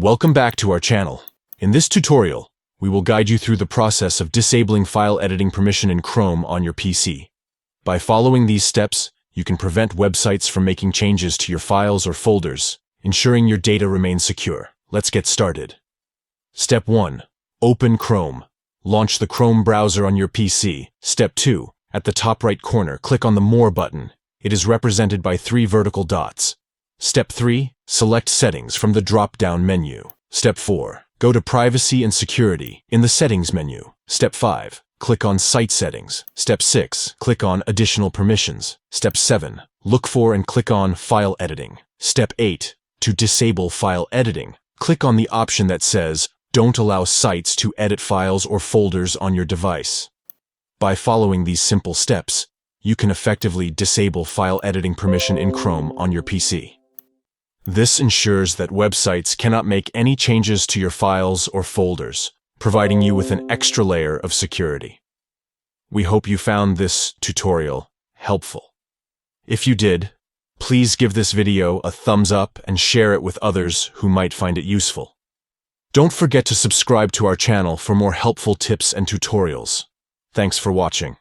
Welcome back to our channel. In this tutorial, we will guide you through the process of disabling file editing permission in Chrome on your PC. By following these steps, you can prevent websites from making changes to your files or folders, ensuring your data remains secure. Let's get started. Step 1. Open Chrome. Launch the Chrome browser on your PC. Step 2. At the top right corner, click on the More button. It is represented by 3 vertical dots. Step 3. Select Settings from the drop-down menu. Step 4. Go to Privacy and Security in the Settings menu. Step 5. Click on Site Settings. Step 6. Click on Additional Permissions. Step 7. Look for and click on File Editing. Step 8. To disable file editing, click on the option that says Don't allow sites to edit files or folders on your device. By following these simple steps, you can effectively disable file editing permission in Chrome on your PC. This ensures that websites cannot make any changes to your files or folders, providing you with an extra layer of security. We hope you found this tutorial helpful. If you did, please give this video a thumbs up and share it with others who might find it useful. Don't forget to subscribe to our channel for more helpful tips and tutorials. Thanks for watching.